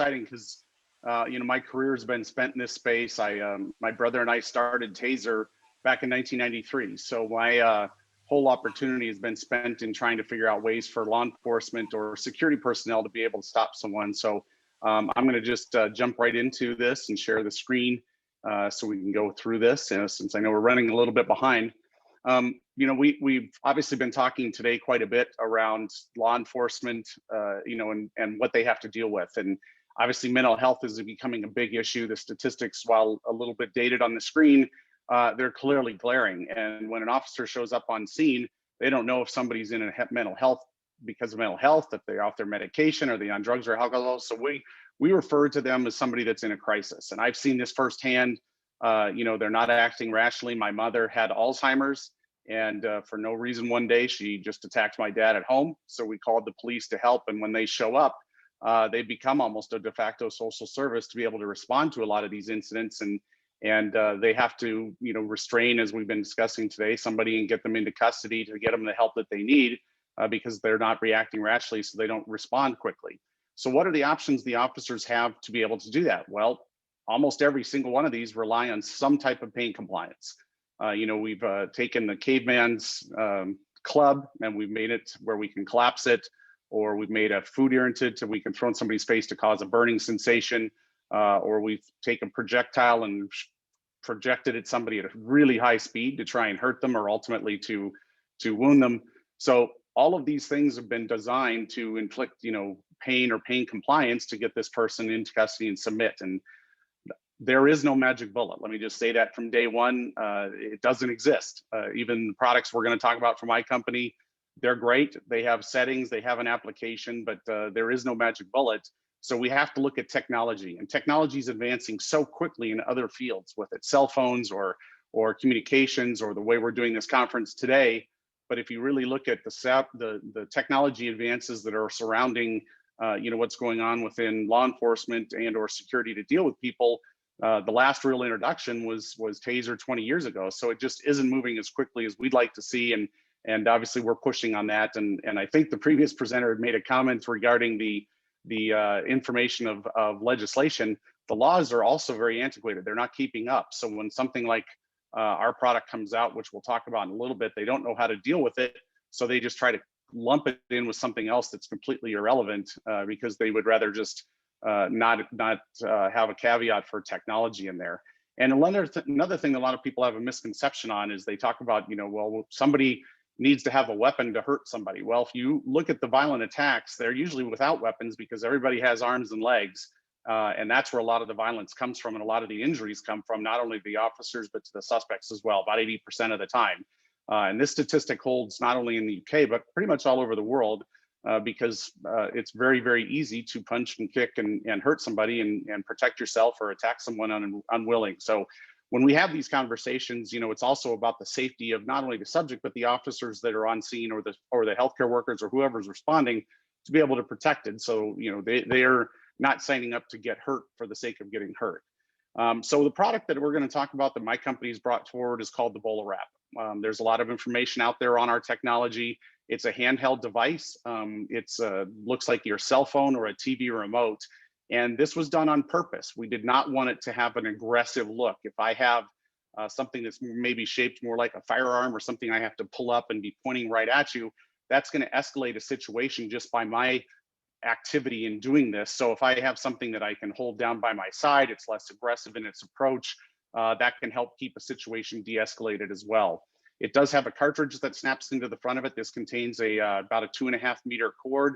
exciting because my career has been spent in this space. My brother and I started Taser back in 1993. So my whole opportunity has been spent in trying to figure out ways for law enforcement or security personnel to be able to stop someone. So I'm going to just jump right into this and share the screen so we can go through this, since I know we're running a little bit behind. We've obviously been talking today quite a bit around law enforcement, and what they have to deal with. And obviously mental health is becoming a big issue. The statistics, while a little bit dated on the screen, they're clearly glaring. And when an officer shows up on scene, they don't know if somebody's in a mental health because of mental health, if they're off their medication, or they're on drugs or alcohol. So we refer to them as somebody that's in a crisis. And I've seen this firsthand. They're not acting rationally. My mother had Alzheimer's, and for no reason one day, she just attacked my dad at home. So we called the police to help. And when they show up, they become almost a de facto social service to be able to respond to a lot of these incidents. And they have to, restrain, as we've been discussing today, somebody and get them into custody to get them the help that they need because they're not reacting rationally, so they don't respond quickly. So what are the options the officers have to be able to do that? Well, almost every single one of these rely on some type of pain compliance. We've taken the caveman's club and we've made it where we can collapse it, or we've made a food irritant so we can throw in somebody's face to cause a burning sensation, or we've taken a projectile and projected at somebody at a really high speed to try and hurt them, or ultimately to wound them. So all of these things have been designed to inflict, pain or pain compliance to get this person into custody and submit. And there is no magic bullet. Let me just say that from day one. It doesn't exist. Even the products we're going to talk about from my company, they're great. They have settings, they have an application, but there is no magic bullet. So we have to look at technology, and technology is advancing so quickly in other fields, with it cell phones or communications, or the way we're doing this conference today. But if you really look at the technology advances that are surrounding, what's going on within law enforcement and or security to deal with people, the last real introduction was Taser 20 years ago. So it just isn't moving as quickly as we'd like to see, and obviously we're pushing on that. And I think the previous presenter had made a comment regarding the information of legislation. The laws are also very antiquated. They're not keeping up. So when something like our product comes out, which we'll talk about in a little bit, they don't know how to deal with it. So they just try to lump it in with something else that's completely irrelevant because they would rather just not have a caveat for technology in there. And another thing a lot of people have a misconception on is they talk about, well, somebody needs to have a weapon to hurt somebody. Well, if you look at the violent attacks, they're usually without weapons because everybody has arms and legs. And that's where a lot of the violence comes from, and a lot of the injuries come from, not only the officers, but to the suspects as well, about 80% of the time. And this statistic holds not only in the UK, but pretty much all over the world, because it's very, very easy to punch and kick and hurt somebody and protect yourself or attack someone unwilling. So when we have these conversations, it's also about the safety of not only the subject, but the officers that are on scene, or the healthcare workers, or whoever's responding, to be able to protect it. So, they are not signing up to get hurt for the sake of getting hurt. So the product that we're going to talk about that my company's brought forward is called the BolaWrap. There's a lot of information out there on our technology. It's a handheld device. It's looks like your cell phone or a TV remote. And this was done on purpose. We did not want it to have an aggressive look. If I have something that's maybe shaped more like a firearm, or something I have to pull up and be pointing right at you, that's going to escalate a situation just by my activity in doing this. So if I have something that I can hold down by my side, it's less aggressive in its approach. That can help keep a situation de-escalated as well. It does have a cartridge that snaps into the front of it. This contains about a 2.5 meter cord.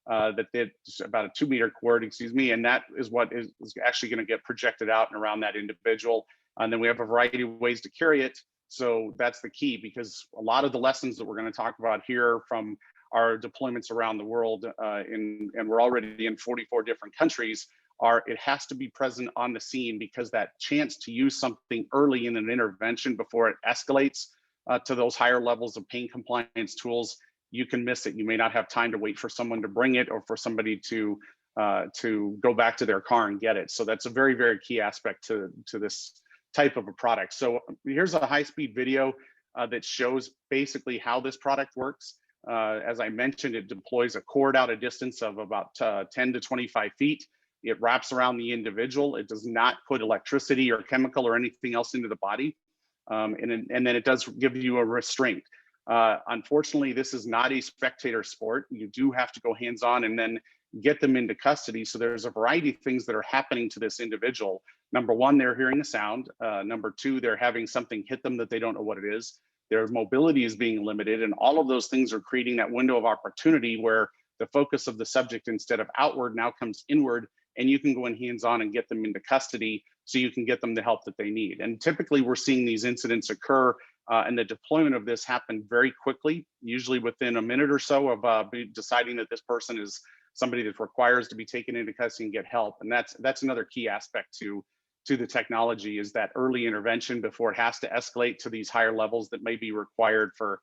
About a 2 meter cord, and that is what is actually going to get projected out and around that individual. And then we have a variety of ways to carry it. So that's the key, because a lot of the lessons that we're going to talk about here from our deployments around the world, and we're already in 44 different countries, it has to be present on the scene, because that chance to use something early in an intervention before it escalates to those higher levels of pain compliance tools, you can miss it. You may not have time to wait for someone to bring it, or for somebody to go back to their car and get it. So that's a very, very key aspect to this type of a product. So here's a high-speed video that shows basically how this product works. As I mentioned, it deploys a cord out a distance of about 10 to 25 feet. It wraps around the individual. It does not put electricity or chemical or anything else into the body. And then it does give you a restraint. Unfortunately, this is not a spectator sport. You do have to go hands-on and then get them into custody. So there's a variety of things that are happening to this individual. Number one, they're hearing a sound. Number two, they're having something hit them that they don't know what it is. Their mobility is being limited, and all of those things are creating that window of opportunity where the focus of the subject, instead of outward, now comes inward, and you can go in hands-on and get them into custody so you can get them the help that they need. And typically we're seeing these incidents occur and the deployment of this happen very quickly, usually within a minute or so of deciding that this person is somebody that requires to be taken into custody and get help. And that's another key aspect to the technology, is that early intervention before it has to escalate to these higher levels that may be required for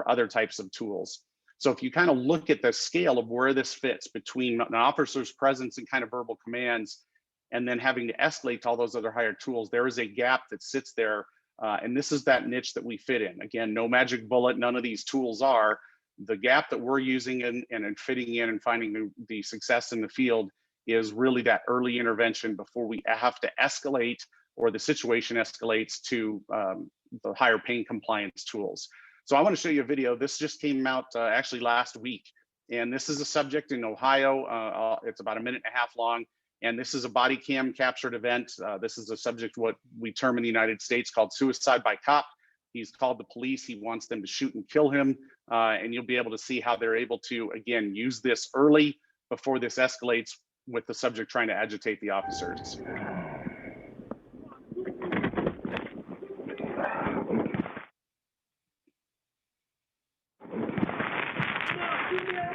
other types of tools. So if you kind of look at the scale of where this fits between an officer's presence and kind of verbal commands, and then having to escalate to all those other higher tools, there is a gap that sits there. And this is that niche that we fit in. Again, no magic bullet, none of these tools are. The gap that we're using and fitting in and finding the success in the field is really that early intervention before we have to escalate or the situation escalates to the higher pain compliance tools. So I want to show you a video. This just came out actually last week. And this is a subject in Ohio. It's about 1.5 minutes long. And this is a body cam captured event. This is a subject, what we term in the United States called suicide by cop. He's called the police. He wants them to shoot and kill him. And you'll be able to see how they're able to, again, use this early before this escalates with the subject trying to agitate the officers.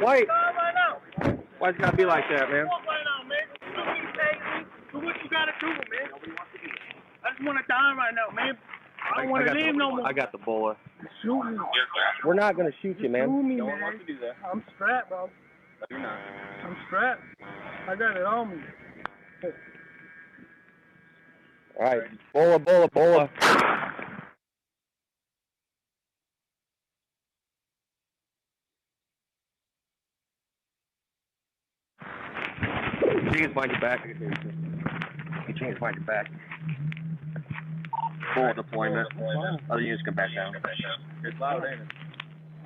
Wait. Why's it gotta be like that, man? So what you gotta do, man? I just wanna die right now, man. I don't wanna live no more. I got the bola. Shoot me. We're not gonna shoot you, man. Shoot me, man. I'm strapped, bro. You're not. I'm strapped. I got it on me. All right. Bola, bola, bola. You can find your back. You can't find your back. Full deployment. Other units come back down. It's loud, ain't it?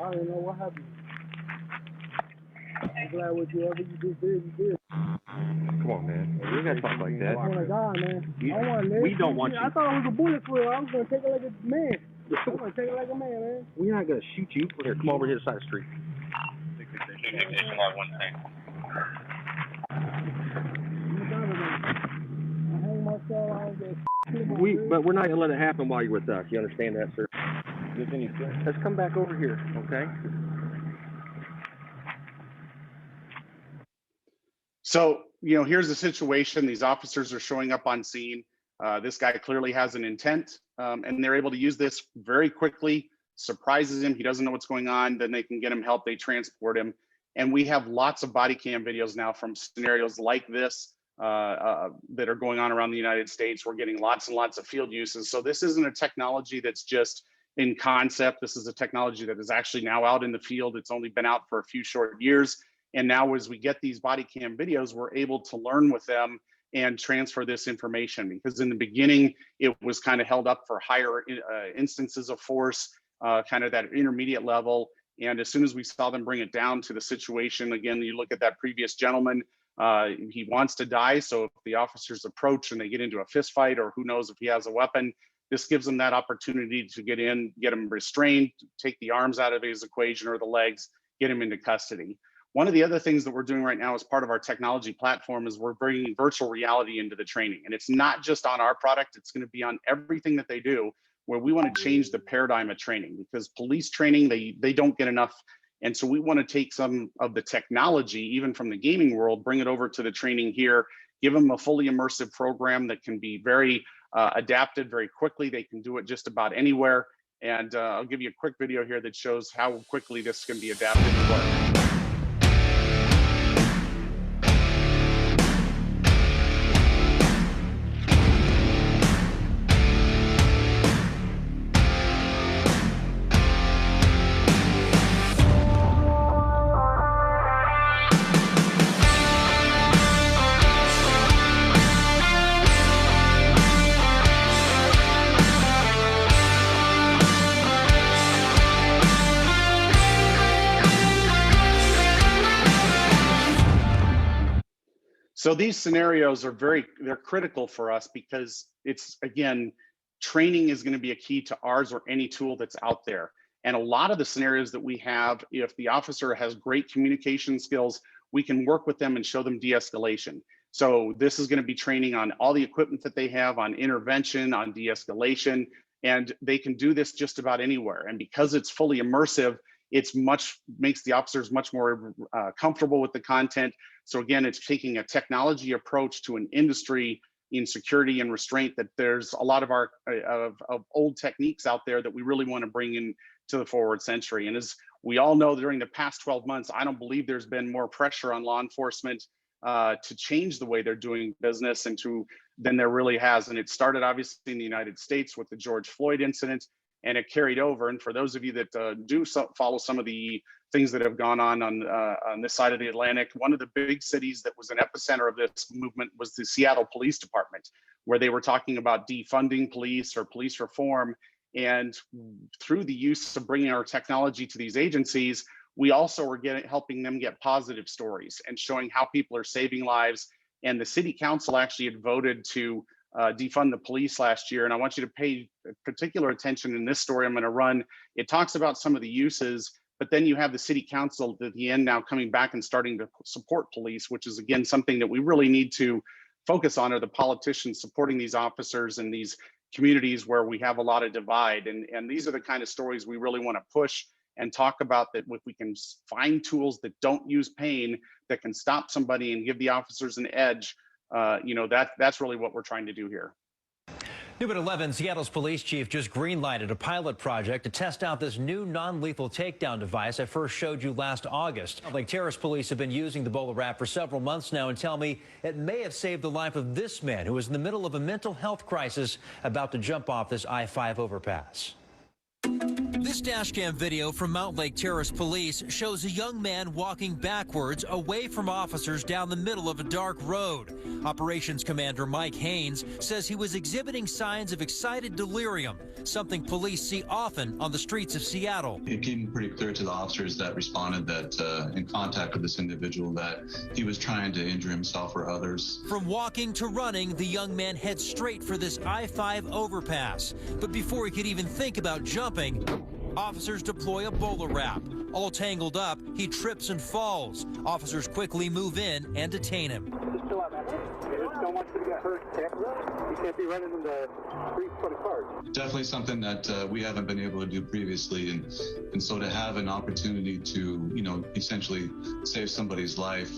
I don't know what happened. I'm glad whatever you just did, you did. Come on, man. You gotta talk like that. I want to die, man. I don't want to live. We don't want you. I thought it was a bullet for real. I was going to take it like a man. I'm going to take it like a man, man. We're not gonna shoot you. Here, come over here to the side of the street. But we're not gonna let it happen while you're with us. You understand that, sir? Let's come back over here, okay? So, here's the situation. These officers are showing up on scene. This guy clearly has an intent, and they're able to use this very quickly, surprises him. He doesn't know what's going on. Then they can get him help. They transport him. And we have lots of body cam videos now from scenarios like this that are going on around the United States. We're getting lots and lots of field uses. So this isn't a technology that's just in concept. This is a technology that is actually now out in the field. It's only been out for a few short years. And now as we get these body cam videos, we're able to learn with them and transfer this information, because in the beginning, it was kind of held up for higher instances of force, kind of that intermediate level. And as soon as we saw them bring it down to the situation, again, you look at that previous gentleman, he wants to die. So if the officers approach and they get into a fist fight, or who knows if he has a weapon, this gives them that opportunity to get in, get him restrained, take the arms out of his equation or the legs, get him into custody. One of the other things that we're doing right now as part of our technology platform is we're bringing virtual reality into the training. And it's not just on our product, it's going to be on everything that they do, where we want to change the paradigm of training, because police training, they don't get enough. And so we want to take some of the technology, even from the gaming world, bring it over to the training here, give them a fully immersive program that can be very adapted very quickly. They can do it just about anywhere. And I'll give you a quick video here that shows how quickly this can be adapted to work. So these scenarios are they're critical for us because it's, again, training is going to be a key to ours or any tool that's out there. And a lot of the scenarios that we have, if the officer has great communication skills, we can work with them and show them de-escalation. So this is going to be training on all the equipment that they have, on intervention, on de-escalation, and they can do this just about anywhere. And because it's fully immersive, makes the officers much more comfortable with the content. So again, it's taking a technology approach to an industry in security and restraint that there's a lot of our of old techniques out there that we really want to bring in to the forward century. And as we all know, during the past 12 months, I don't believe there's been more pressure on law enforcement to change the way they're doing business than there really has. And it started obviously in the United States with the George Floyd incident, and it carried over. And for those of you that do follow some of the things that have gone on this side of the Atlantic, one of the big cities that was an epicenter of this movement was the Seattle Police Department, where they were talking about defunding police or police reform. And through the use of bringing our technology to these agencies, we also are helping them get positive stories and showing how people are saving lives. And the city council actually had voted to defund the police last year. And I want you to pay particular attention in this story I'm going to run. It talks about some of the uses, but then you have the city council at the end now coming back and starting to support police, which is, again, something that we really need to focus on, are the politicians supporting these officers in these communities where we have a lot of divide. And these are the kind of stories we really want to push and talk about, that if we can find tools that don't use pain, that can stop somebody and give the officers an edge, that's really what we're trying to do here. New at 11, Seattle's police chief just green-lighted a pilot project to test out this new non-lethal takedown device I first showed you last August. Like Terrace police have been using the BolaWrap for several months now and tell me it may have saved the life of this man who was in the middle of a mental health crisis about to jump off this I-5 overpass. This dashcam video from Mount Lake Terrace Police shows a young man walking backwards away from officers down the middle of a dark road. Operations Commander Mike Haynes says he was exhibiting signs of excited delirium, something police see often on the streets of Seattle. It became pretty clear to the officers that responded that in contact with this individual that he was trying to injure himself or others. From walking to running, the young man heads straight for this I-5 overpass. But before he could even think about jumping, officers deploy a BolaWrap. All tangled up, he trips and falls. Officers quickly move in and detain him. Just chill out, man. We just don't want you to get hurt, okay? You can't be running in the streets full of cars. Definitely something that we haven't been able to do previously, and so to have an opportunity to, essentially save somebody's life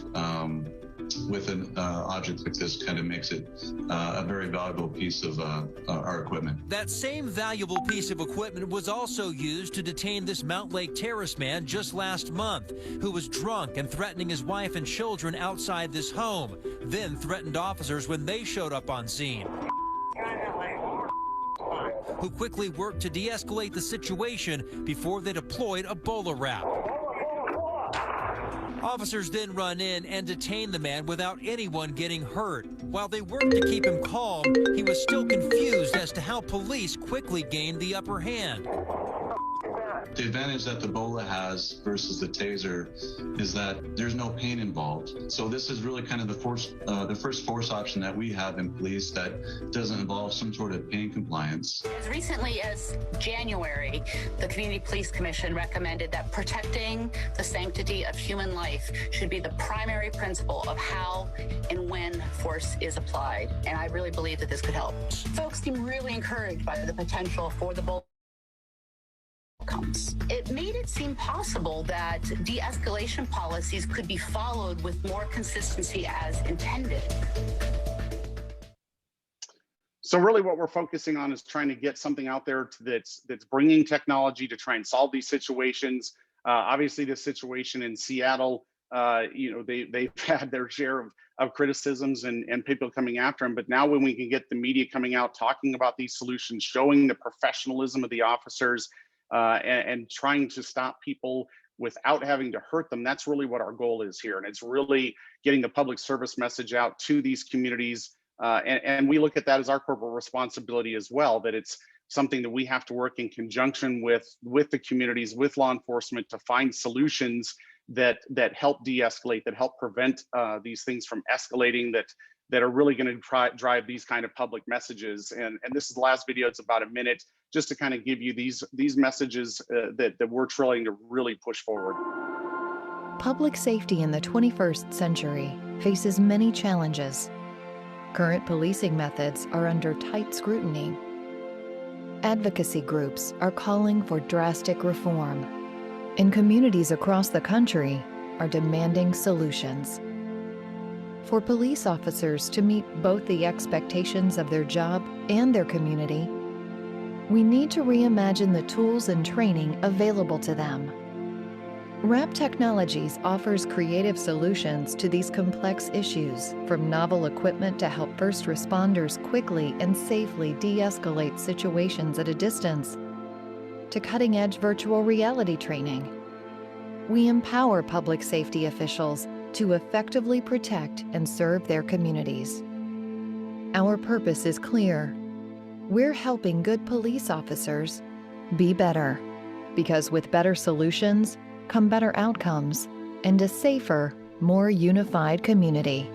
with an object like this kind of makes it a very valuable piece of our equipment. That same valuable piece of equipment was also used to detain this Mount Lake Terrace man just last month, who was drunk and threatening his wife and children outside this home, then threatened officers when they showed up on scene, who quickly worked to de-escalate the situation before they deployed a BolaWrap. Officers then run in and detain the man without anyone getting hurt. While they worked to keep him calm, he was still confused as to how police quickly gained the upper hand. The advantage that the Bola has versus the Taser is that there's no pain involved. So this is really kind of the first force option that we have in police that doesn't involve some sort of pain compliance. As recently as January, the Community Police Commission recommended that protecting the sanctity of human life should be the primary principle of how and when force is applied. And I really believe that this could help. Folks seem really encouraged by the potential for the Bola. It made it seem possible that de-escalation policies could be followed with more consistency as intended. So really what we're focusing on is trying to get something out there that's bringing technology to try and solve these situations. Obviously, the situation in Seattle, they've had their share of criticisms and people coming after them. But now when we can get the media coming out, talking about these solutions, showing the professionalism of the officers, and trying to stop people without having to hurt them, that's really what our goal is here. And it's really getting the public service message out to these communities. And we look at that as our corporate responsibility as well, that it's something that we have to work in conjunction with the communities, with law enforcement, to find solutions that help de-escalate, that help prevent these things from escalating, that are really going to drive these kind of public messages. And this is the last video. It's about a minute, just to kind of give you these messages that we're trying to really push forward. Public safety in the 21st century faces many challenges. Current policing methods are under tight scrutiny. Advocacy groups are calling for drastic reform, and communities across the country are demanding solutions. For police officers to meet both the expectations of their job and their community, we need to reimagine the tools and training available to them. WRAP Technologies offers creative solutions to these complex issues, from novel equipment to help first responders quickly and safely de-escalate situations at a distance, to cutting-edge virtual reality training. We empower public safety officials to effectively protect and serve their communities. Our purpose is clear. We're helping good police officers be better, because with better solutions come better outcomes and a safer, more unified community.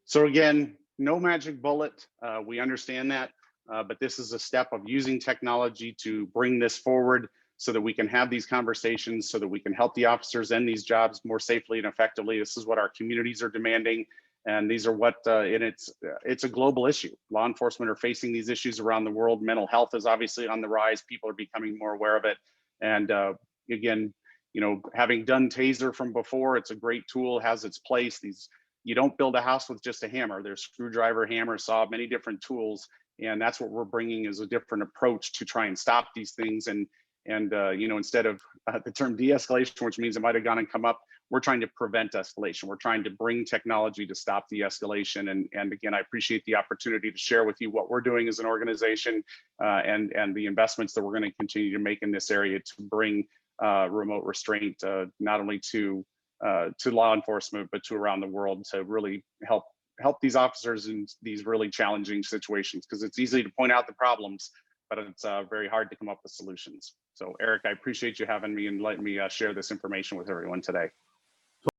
So again, no magic bullet. We understand that, but this is a step of using technology to bring this forward so that we can have these conversations, so that we can help the officers end these jobs more safely and effectively. This is what our communities are demanding. And these are what, and it's a global issue. Law enforcement are facing these issues around the world. Mental health is obviously on the rise. People are becoming more aware of it. And again, you know, having done Taser from before, it's a great tool, has its place. You don't build a house with just a hammer. There's screwdriver, hammer, saw, many different tools. And that's what we're bringing, is a different approach to try and stop these things. And you know, instead of the term de-escalation, which means it might have gone and come up, we're trying to prevent escalation. We're trying to bring technology to stop the escalation. And again, I appreciate the opportunity to share with you what we're doing as an organization, and the investments that we're going to continue to make in this area to bring remote restraint not only to law enforcement, but to around the world, to really help these officers in these really challenging situations, because it's easy to point out the problems, but it's very hard to come up with solutions. So Eric, I appreciate you having me and letting me share this information with everyone today.